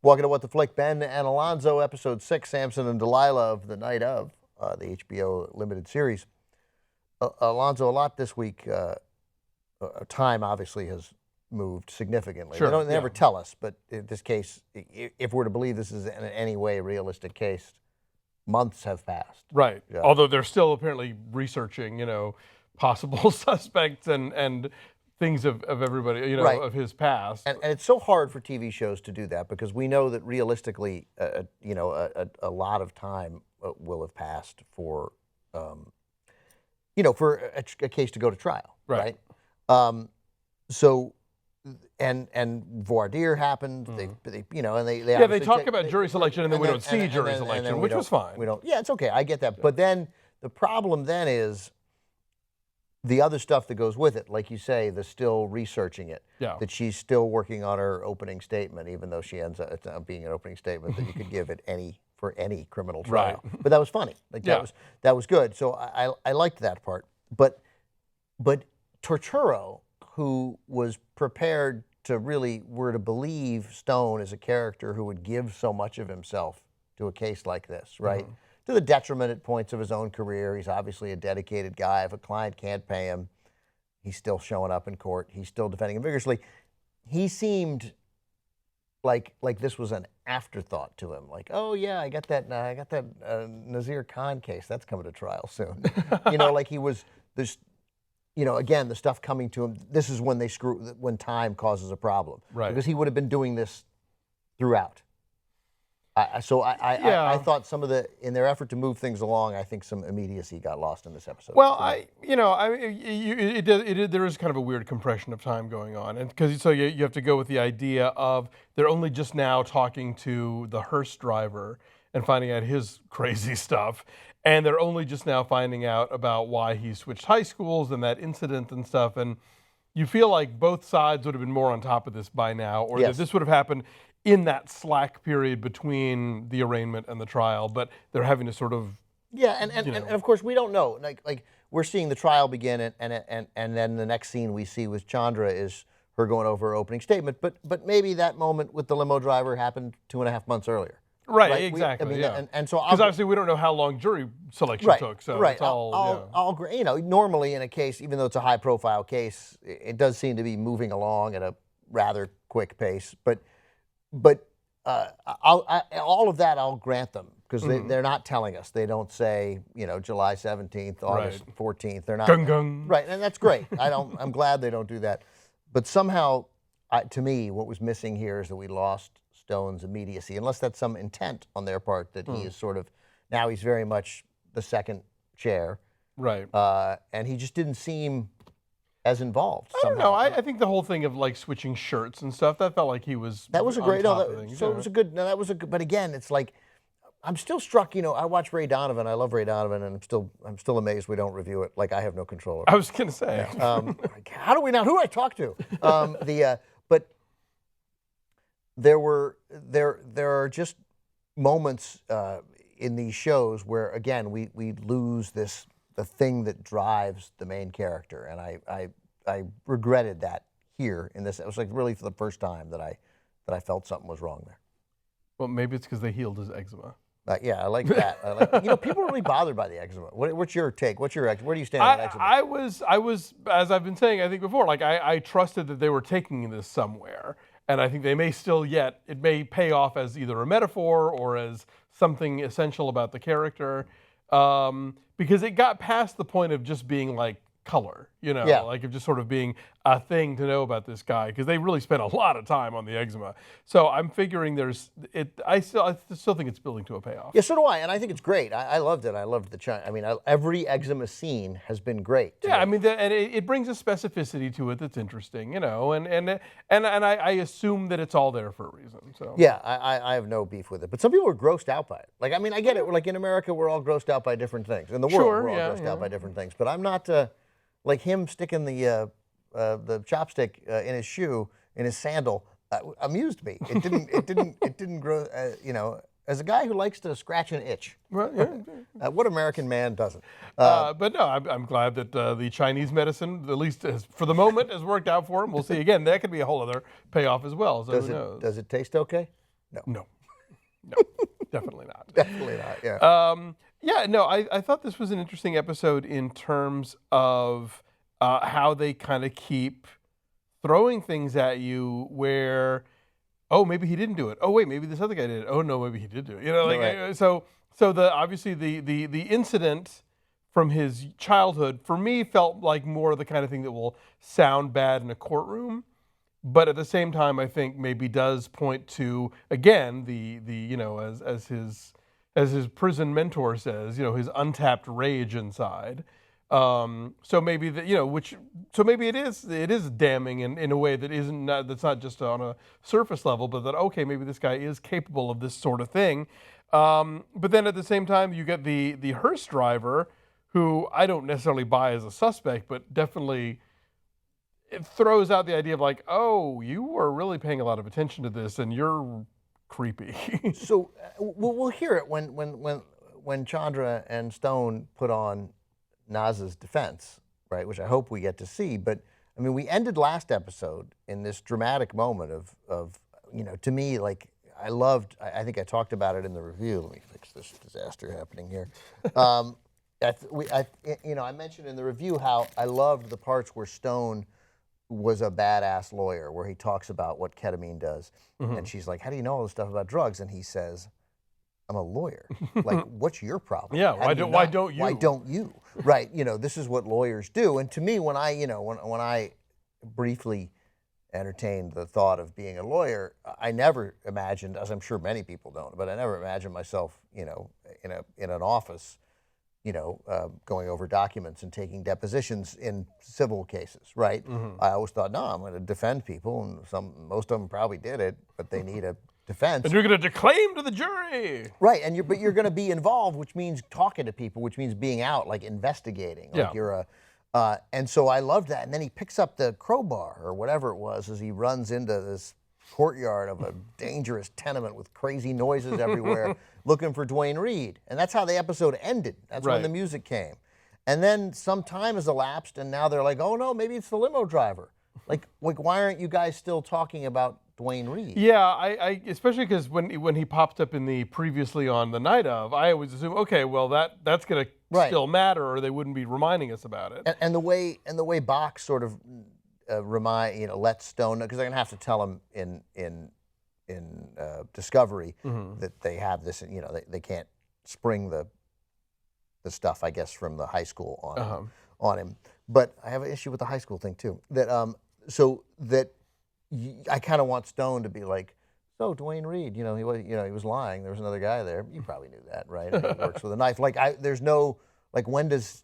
Welcome to What the Flick, Ben and Alonso, episode 6, Samson and Delilah of the night of the HBO limited series. Alonso, a lot this week. Time obviously has moved significantly. Sure, They never tell us, but in this case, if we're to believe this is in any way a realistic case, months have passed. Right. Yeah. Although they're still apparently researching, possible suspects and things of everybody, Right. of his past. And it's so hard for TV shows to do that because we know that realistically, a lot of time will have passed for, for a case to go to trial. Right. So, and voir dire happened. They They talk about jury selection and then we don't see jury selection, which was fine. We don't. Yeah, it's okay. I get that. But then the problem then is the other stuff that goes with it, like you say, the still researching it. Yeah. That she's still working on her opening statement, even though she ends up being an opening statement that you could give for any criminal trial. Right. But that was funny. That was good. So I liked that part. But Torturo, who was prepared to really were to believe Stone as a character who would give so much of himself to a case like this, right? To the detriment at points of his own career. He's obviously a dedicated guy. If a client can't pay him, he's still showing up in court. He's still defending him vigorously. He seemed like this was an afterthought to him. Like, oh yeah, I got that Nazir Khan case. That's coming to trial soon. Like he was this. Again, the stuff coming to him. This is when when time causes a problem. Right. Because he would have been doing this throughout. I thought in their effort to move things along, I think some immediacy got lost in this episode. Well, there is kind of a weird compression of time going on, and because you have to go with the idea of they're only just now talking to the hearse driver and finding out his crazy stuff, and they're only just now finding out about why he switched high schools and that incident and stuff, and you feel like both sides would have been more on top of this by now, or that this would have happened in that slack period between the arraignment and the trial, but they're having to sort of and of course we don't know. Like we're seeing the trial begin, and then the next scene we see with Chandra is her going over her opening statement. But maybe that moment with the limo driver happened 2.5 months earlier. Right, exactly. And so because obviously we don't know how long jury selection took. So it's all normally in a case, even though it's a high-profile case, it does seem to be moving along at a rather quick pace. But all of that I'll grant them because they're not telling us. They don't say July 17th, August 14th. They're not right, and that's great. I'm glad they don't do that. But somehow, to me, what was missing here is that we lost Stone's immediacy, unless that's some intent on their part that he is sort of now he's very much the second chair, right? And he just didn't seem as involved. I don't know. I think the whole thing of like switching shirts and stuff, that felt like he was. That was a great. It was a good. No, that was a good. But again, it's like I'm still struck. I watch Ray Donovan. I love Ray Donovan, and I'm still amazed we don't review it. Like I have no control over it. I was gonna say. How do we not? Who do I talk to? But there are just moments in these shows where again we lose the thing that drives the main character, and I regretted that here in this. It was like really for the first time that I felt something was wrong there. Well, maybe it's because they healed his eczema. Yeah, I like that. People are really bothered by the eczema. What's your take? Where do you stand on eczema? I was, as I've been saying, I think before, like I trusted that they were taking this somewhere, and I think they may it may pay off as either a metaphor or as something essential about the character, because it got past the point of just being like color, like of just sort of being a thing to know about this guy, because they really spent a lot of time on the eczema. So I'm figuring I still think it's building to a payoff. Yeah, so do I, and I think it's great. I loved it. I loved every eczema scene has been great. Yeah, and it brings a specificity to it that's interesting, and I assume that it's all there for a reason. So yeah, I have no beef with it, but some people are grossed out by it. Like I get it. Like in America, we're all grossed out by different things. In the world, we're all grossed out by different things. But I'm not. Like him sticking the chopstick in his shoe, in his sandal, amused me. It didn't grow. As a guy who likes to scratch an itch, what American man doesn't? But no, I'm glad that the Chinese medicine, at least for the moment, has worked out for him. We'll see. Again, that could be a whole other payoff as well. So who knows? Does it taste okay? No, definitely not. Definitely not. Yeah. Yeah, no, I thought this was an interesting episode in terms of how they kind of keep throwing things at you where, oh, maybe he didn't do it. Oh, wait, maybe this other guy did it. Oh, no, maybe he did do it. You know, like, Right. so the obviously the incident from his childhood for me felt like more the kind of thing that will sound bad in a courtroom, but at the same time, I think maybe does point to, again, the you know, as his prison mentor says, you know, his untapped rage inside. So maybe that, you know, so maybe it is damning in a way that that's not just on a surface level, but that, okay, maybe this guy is capable of this sort of thing. But then at the same time, you get the hearse driver, who I don't necessarily buy as a suspect, but definitely it throws out the idea of like, oh, you were really paying a lot of attention to this, and you're creepy. So we'll hear it when Chandra and Stone put on Naz's defense, right? Which I hope we get to see. But I mean, we ended last episode in this dramatic moment of you know, to me, like I think I talked about it in the review. Let me fix this disaster happening here. I mentioned in the review how I loved the parts where Stone was a badass lawyer, where he talks about what ketamine does. And she's like, how do you know all this stuff about drugs? And he says, I'm a lawyer. Like, what's your problem? Yeah, why don't you? Why don't you? Right, you know, this is what lawyers do. And to me, when I briefly entertained the thought of being a lawyer, I never imagined, as I'm sure many people don't, but I never imagined myself, you know, in an office, you know, going over documents and taking depositions in civil cases, right? I always thought, no, I'm going to defend people, and most of them probably did it, but they need a defense. And you're going to declaim to the jury. Right, but you're going to be involved, which means talking to people, which means being out, like investigating. Like you're and so I loved that. And then he picks up the crowbar or whatever it was as he runs into this courtyard of a dangerous tenement with crazy noises everywhere, looking for Duane Reade. And that's how the episode ended. That's when the music came. And then some time has elapsed, and now they're like, oh no, maybe it's the limo driver. Like why aren't you guys still talking about Duane Reade? Yeah, I especially because when he popped up in the previously on the night of, I always assume, okay, well that's gonna still matter, or they wouldn't be reminding us about it. And the way Box sort of let Stone know, because they're gonna have to tell him in Discovery that they have this, you know, they can't spring the stuff, I guess, from the high school on him. But I have an issue with the high school thing too. I kind of want Stone to be like, so Duane Reade, he was lying. There was another guy there. You probably knew that, right? And he works with a knife. There's no, like, when does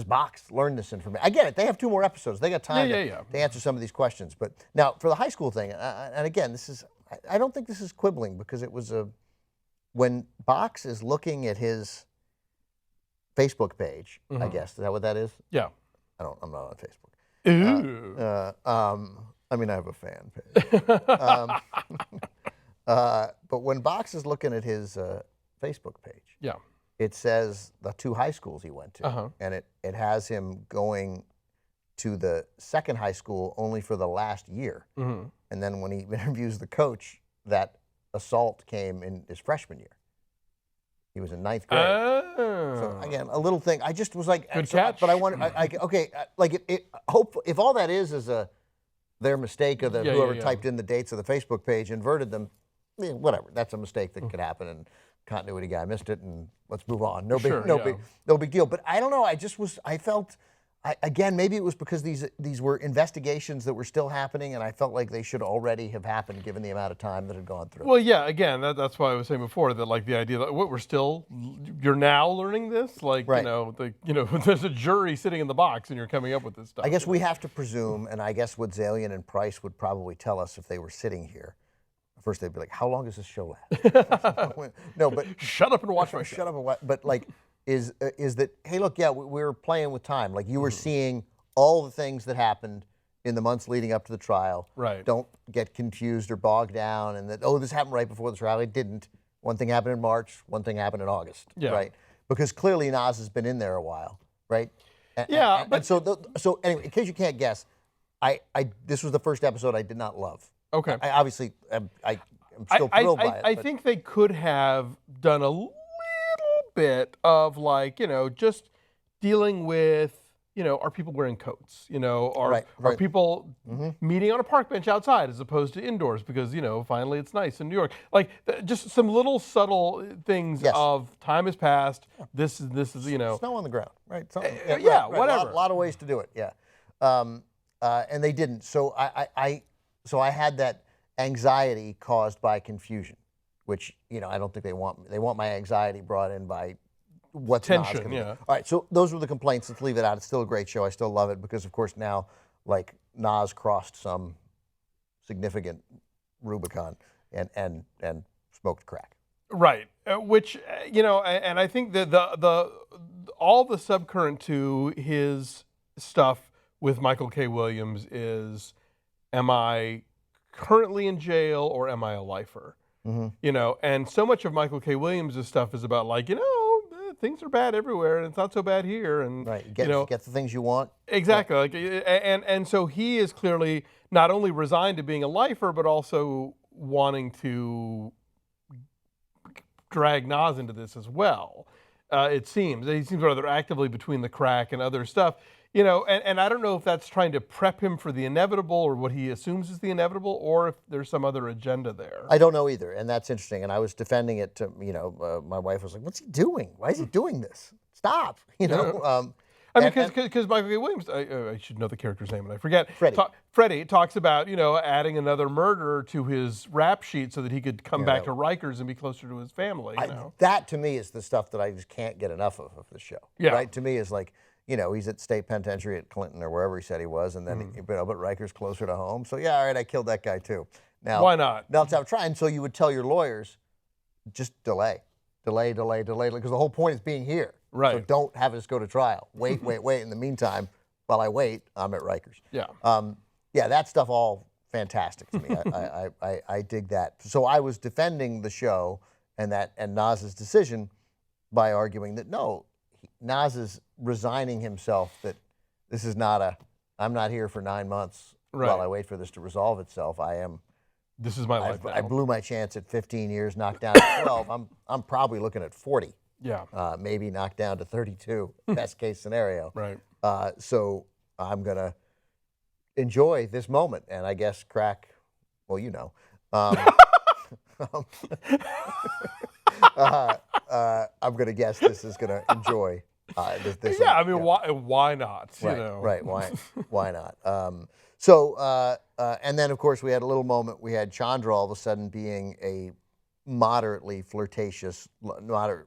Box learn this information? I get it. They have 2 more episodes. They got time to answer some of these questions. But now for the high school thing, and again, I don't think this is quibbling, because it was when Box is looking at his Facebook page, I guess. Is that what that is? Yeah. I'm not on Facebook. Ooh. I mean, I have a fan page. But when Box is looking at his Facebook page, it says the 2 high schools he went to, and it has him going to the second high school only for the last year. And then when he interviews the coach, that assault came in his freshman year. He was in 9th grade. So again, a little thing. I just was like, good catch. But I wonder, if all that is their mistake, of whoever typed in the dates of the Facebook page, inverted them, whatever. That's a mistake that could happen, and continuity guy missed it, and let's move on. No big deal. But I don't know. I felt, again, maybe it was because these were investigations that were still happening, and I felt like they should already have happened given the amount of time that had gone through. Well, yeah. Again, that's why I was saying before that, like, the idea that you're now learning this, like, right. There's a jury sitting in the box, and you're coming up with this stuff. I guess we have to presume, and I guess what Zalian and Price would probably tell us if they were sitting here. First, they'd be like, "How long does this show last?" No, but shut up and watch my show. Shut up and watch. But like, is that, hey, look, yeah, we're playing with time. Like, you were seeing all the things that happened in the months leading up to the trial. Right. Don't get confused or bogged down, and that, this happened right before the trial. It didn't. One thing happened in March. One thing happened in August. Yeah. Right. Because clearly Naz has been in there a while. Right. But so anyway, in case you can't guess, this was the first episode I did not love. Okay. I obviously, I I'm still thrilled by it. I think they could have done a little bit of like, just dealing with, are people wearing coats? Are people meeting on a park bench outside as opposed to indoors because, finally it's nice in New York. Like just some little subtle things of time has passed. This is, snow on the ground, right? Whatever. A lot of ways to do it. Yeah. And they didn't. So I had that anxiety caused by confusion, which, I don't think they want. They want my anxiety brought in by what's tension. Nas gonna do. All right, so those were the complaints. Let's leave it out. It's still a great show. I still love it because, of course, now like Nas crossed some significant Rubicon and smoked crack. Right, which and I think that the all the subcurrent to his stuff with Michael K. Williams is, am I currently in jail or am I a lifer? And so much of Michael K. Williams' stuff is about like, things are bad everywhere and it's not so bad here. And get the things you want. Exactly. Like, and so he is clearly not only resigned to being a lifer, but also wanting to drag Nas into this as well. It seems he seems rather actively between the crack and other stuff. And I don't know if that's trying to prep him for the inevitable or what he assumes is the inevitable, or if there's some other agenda there. I don't know either, and that's interesting. And I was defending it to, my wife was like, "What's he doing? Why is he doing this? Stop!" Because Michael K. Williams, I should know the character's name, and I forget. Freddy. Freddy talks about, adding another murder to his rap sheet so that he could come back to Rikers and be closer to his family. That to me is the stuff that I just can't get enough of the show. Yeah. Right? To me is like, he's at state penitentiary at Clinton or wherever he said he was, and then but Rikers closer to home. So yeah, all right, I killed that guy too. Now why not? Now let's have a try. And so you would tell your lawyers, just delay, because the whole point is being here. Right. So don't have us go to trial. Wait. In the meantime, while I wait, I'm at Rikers. Yeah. That stuff all fantastic to me. I dig that. So I was defending the show and Nas's decision by arguing that no, Nas is resigning himself, that this is not I'm not here for 9 months while I wait for this to resolve itself. This is my life now. I blew my chance at 15 years, knocked down to 12. I'm probably looking at 40. Yeah. Maybe knocked down to 32, best case scenario. Right. So I'm going to enjoy this moment. And I guess crack, I'm going to guess this is going to enjoy this. Yeah, I mean, why not? Right. Why not? And then, of course, we had a little moment. We had Chandra all of a sudden being a moderately flirtatious,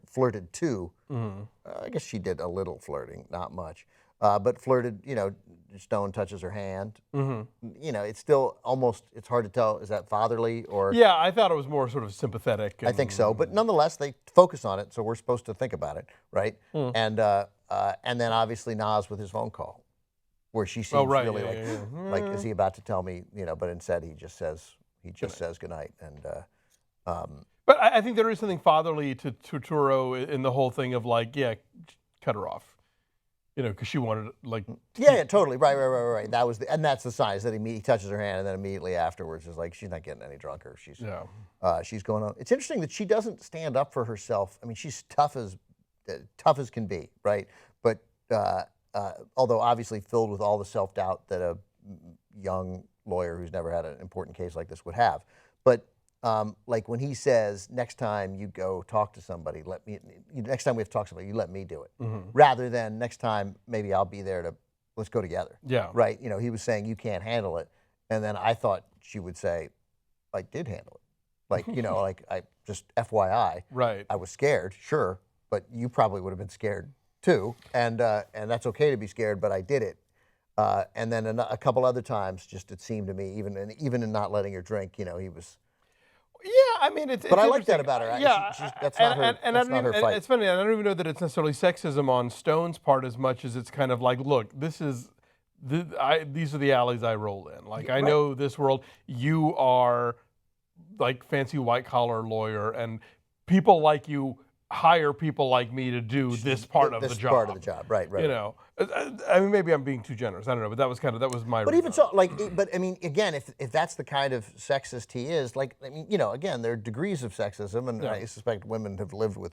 flirted to. I guess she did a little flirting, not much. But flirted, Stone touches her hand. It's still almost, it's hard to tell, is that fatherly or? Yeah, I thought it was more sort of sympathetic. I think so, but nonetheless, they focus on it, so we're supposed to think about it, right? And then obviously Nas with his phone call, where she seems really like, is he about to tell me, but instead he just says goodnight. And but I think there is something fatherly to Turturro in the whole thing of like, cut her off. Because she wanted like. Yeah, totally. Right. That was that's the sign, is that he touches her hand and then immediately afterwards is like, she's not getting any drunker. She's going on. It's interesting that she doesn't stand up for herself. I mean, she's tough as can be, right? But although obviously filled with all the self-doubt that a young lawyer who's never had an important case like this would have. But like when he says, next time you go talk to somebody, next time we have to talk to somebody, you let me do it. Rather than next time, maybe I'll be there let's go together. Yeah. Right? He was saying, you can't handle it. And then I thought she would say, I did handle it. Like, like I just FYI. Right. I was scared, sure, but you probably would have been scared too. And that's okay to be scared, but I did it. And then a couple other times, just it seemed to me, even in not letting her drink, he was. Yeah, I mean, it's. But I like that about her. Yeah, that's not her. That's not her fight. It's funny. I don't even know that it's necessarily sexism on Stone's part as much as it's kind of like, look, these are the alleys I roll in. Like, I know this world. You are like fancy white collar lawyer, and people like you hire people like me to do this part of the job. This part of the job, right. You know, I mean, maybe I'm being too generous. I don't know, but that was my. But even so, but I mean, again, if that's the kind of sexist he is, like, I mean, you know, again, there are degrees of sexism, and I suspect women have lived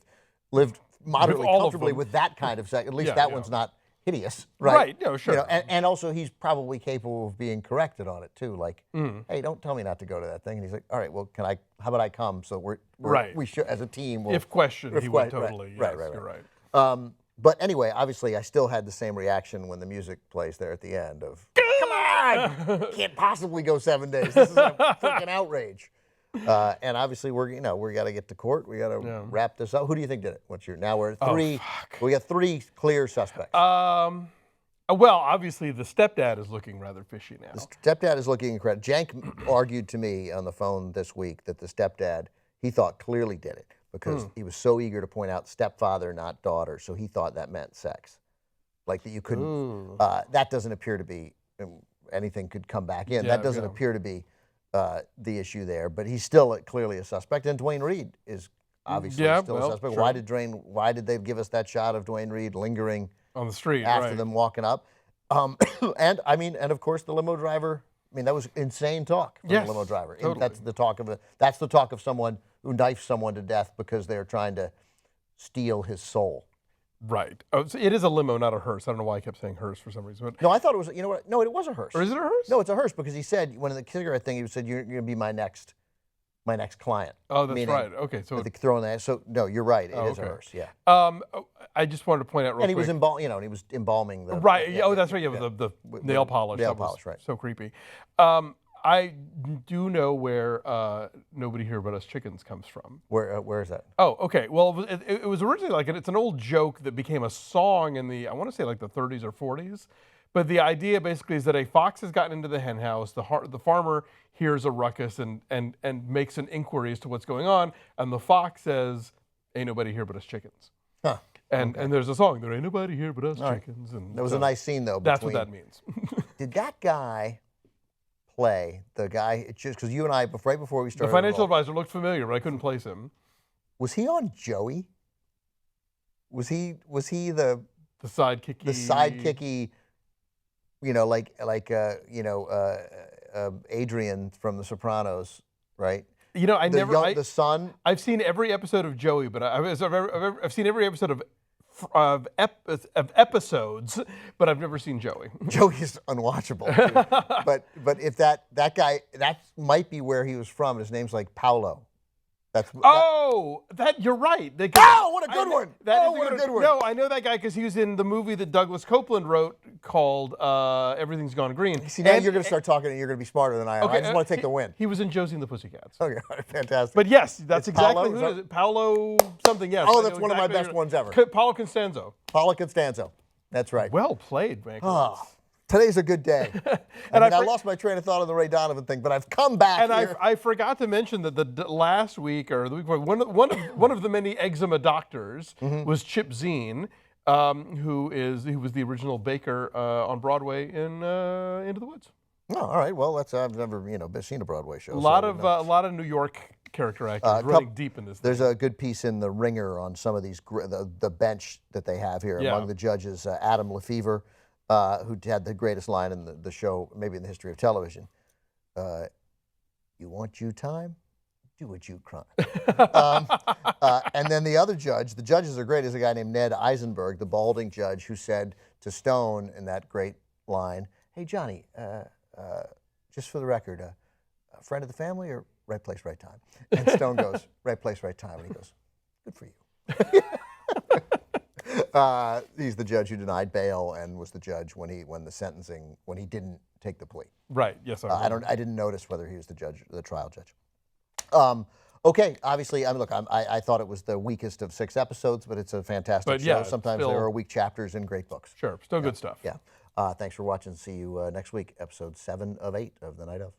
moderately comfortably with that kind of sex. At least that one's not hideous, right? Right. No, sure. You know, and also he's probably capable of being corrected on it too. Like, hey, don't tell me not to go to that thing. And he's like, all right, well, how about I come? So we should, as a team. If questioned, he would totally. Right. You're right. But anyway, obviously, I still had the same reaction when the music plays there at the end of, come on, can't possibly go 7 days. This is a freaking outrage. And obviously, we got to get to court. We got to wrap this up. Who do you think did it? Now we're at 3. We got 3 clear suspects. Well, obviously, the stepdad is looking rather fishy now. The stepdad is looking incredible. Jank argued to me on the phone this week that the stepdad, he thought clearly did it because he was so eager to point out stepfather, not daughter. So he thought that meant sex. Like that you couldn't, that doesn't appear to be, anything could come back in. That doesn't appear to be the issue there, but he's still clearly a suspect. And Duane Reade is obviously still a suspect. Sure. Why did they give us that shot of Duane Reade lingering on the street after them walking up? And of course the limo driver. I mean, that was insane talk from the limo driver. Totally. That's the talk of someone who knifes someone to death because they're trying to steal his soul. Right. Oh, so it is a limo, not a hearse. I don't know why I kept saying hearse for some reason. But no, I thought it was. You know what? No, it was a hearse. Or is it a hearse? No, it's a hearse because he said when the cigarette thing, he said you're going to be my next client. Oh, that's right. Okay, so throwing that. So no, you're right. It is a hearse. Yeah. I just wanted to point out real quick. And he was embalming the. Right. That's right. Yeah. The nail polish. Nail polish. Right. So creepy. I do know where Nobody Here But Us Chickens comes from. Where is that? Oh, okay. Well, it was originally it's an old joke that became a song in the, I want to say like the 30s or 40s. But the idea basically is that a fox has gotten into the hen house. The farmer hears a ruckus and makes an inquiry as to what's going on. And the fox says, ain't nobody here but us chickens. Huh. And there's a song, there ain't nobody here but us chickens. And that was a nice scene, though. That's what that means. Did that guy play the guy, because you and I, right before we started. The financial advisor looked familiar, but I couldn't place him. Was he on Joey? Was he the sidekicky? The sidekicky, Adrian from The Sopranos, right? The son. I've seen every episode of Joey, but I've seen every episode of episodes, but I've never seen Joey. Joey's unwatchable. but if that guy, that might be where he was from. His name's like Paolo. You're right. What a good one! What a good one! No, I know that guy because he was in the movie that Douglas Copeland wrote called Everything's Gone Green. See, now you're going to start talking and you're going to be smarter than I am. I just want to take the win. He was in Josie and the Pussycats. Okay, fantastic. But yes, that's exactly who it is. Paolo something, yes. Oh, that's one of my best ones ever. Paolo Constanzo. Paolo Constanzo. That's right. Well played, Mankiewicz. Today's a good day. I lost my train of thought on the Ray Donovan thing, but I've come back and here. I forgot to mention that the last week or the week before, one of the many eczema doctors was Chip Zien, who was the original baker on Broadway in Into the Woods. Oh, all right. Well, I've never seen a Broadway show. A lot of New York character actors running deep in this. There's a good piece in the Ringer on some of these the bench that they have here among the judges. Adam Lefevre. Who had the greatest line in the show, maybe in the history of television. You want you time? Do what you crime. And then the other judge, the judges are great, is a guy named Ned Eisenberg, the balding judge who said to Stone in that great line, hey, Johnny, just for the record, a friend of the family or right place, right time? And Stone goes, right place, right time. And he goes, good for you. He's the judge who denied bail and was the judge when he didn't take the plea. Right. Yes. I didn't notice whether he was the trial judge. Okay. Obviously, I thought it was the weakest of 6 episodes, but it's a fantastic show. Sometimes there are weak chapters in great books. Sure. Still good stuff. Yeah. Thanks for watching. See you next week, episode 7 of 8 of The Night Of.